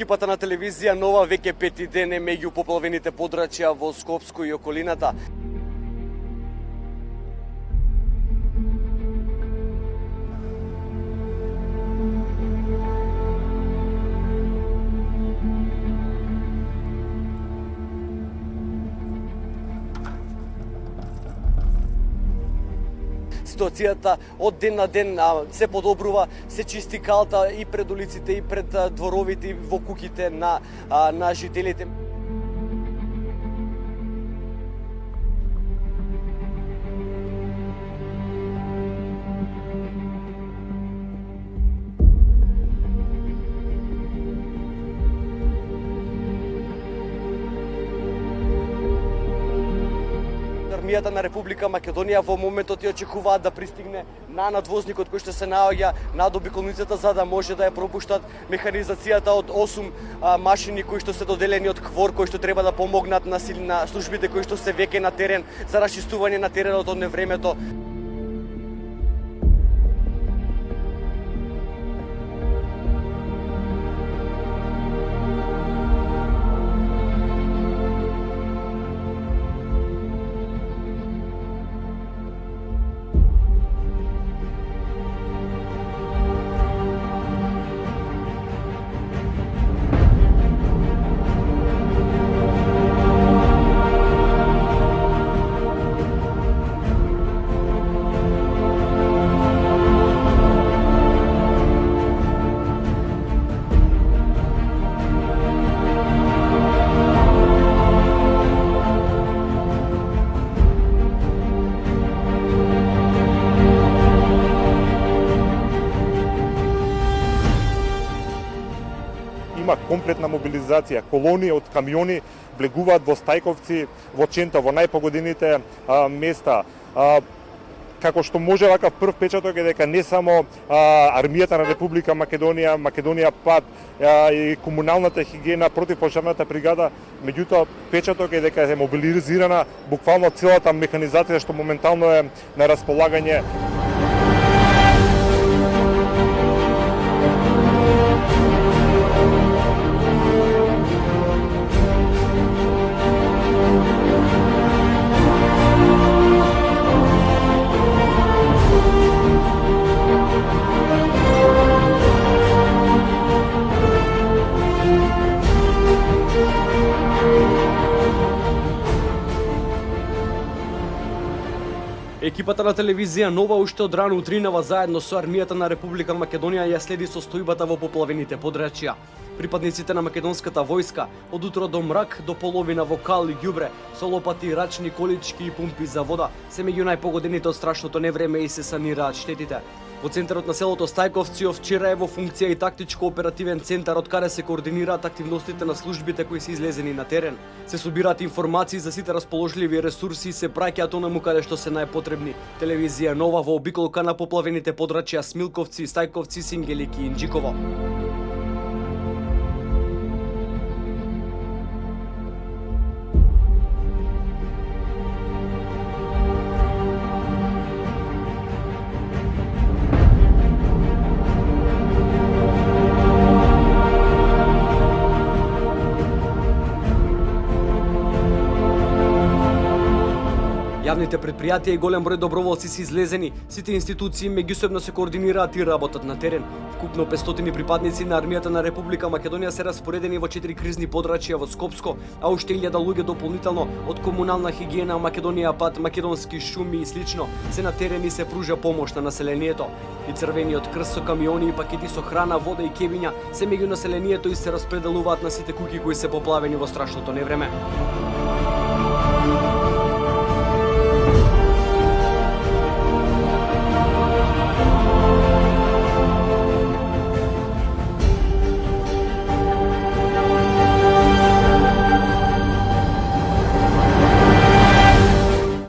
Екипата на телевизија Нова веќе пети ден е меѓу поплавените подрачја во Скопско и околината. Ситуацијата од ден на ден се подобрува, се чисти калта и пред улиците, и пред дворовите, и во куќите на жителите. Армијата на Република Македонија во моментот ја очекуваат да пристигне на надвозникот кој што се наоѓа над обиколницата за да може да ја пропуштат механизацијата од 8 машини кои што се доделени од КВОР, кои што треба да помогнат на службите кои што се веќе на терен за расчистување на теренот од невремето. Има комплетна мобилизација, колонија од камиони влегуваат во Стајковци, во Чента, во најпогодените места. Како што може вака прв печаток е дека не само армијата на Република Македонија, Македонија ПАД и комуналната хигиена, противпожарната бригада, меѓутоа печаток е дека е мобилизирана буквално целата механизација што моментално е на располагање. Екипата на телевизија Нова уште од рано утринава заедно со армијата на Република Македонија ја следи состојбата во поплавените подрачја. Припадниците на македонската војска од утро до мрак до половина во кал и ѓубре со лопати, рачни колички и пумпи за вода се меѓу најпогодените од страшното невреме и се санираат штетите. Во центарот на селото Стајковци вчера е во функција и тактичко-оперативен центар од каде се координираат активностите на службите кои се излезени на терен. Се собираат информации за сите расположливи ресурси и се праќаат онаму каде што се најпотребни. Телевизија Нова во обиколка на поплавените подрачја Смилковци, Стајковци, Сингелики и Инџиково. Јавните предпријатија и голем број доброволци се излезени, сите институции меѓусебно се координираат и работат на терен. Вкупно 500 припадници на армијата на Република Македонија се распоредени во 4 кризни подрачја во Скопско, а уште 1000 луѓе дополнително од комунална хигиена, Македонија ПАД, македонски шуми и слично се на терен и се пружа помош на населението. И Црвениот крст со камиони и пакети со храна, вода и кебиња се меѓу населението и се распределуваат на сите куќи кои се поплавени во страшното невреме.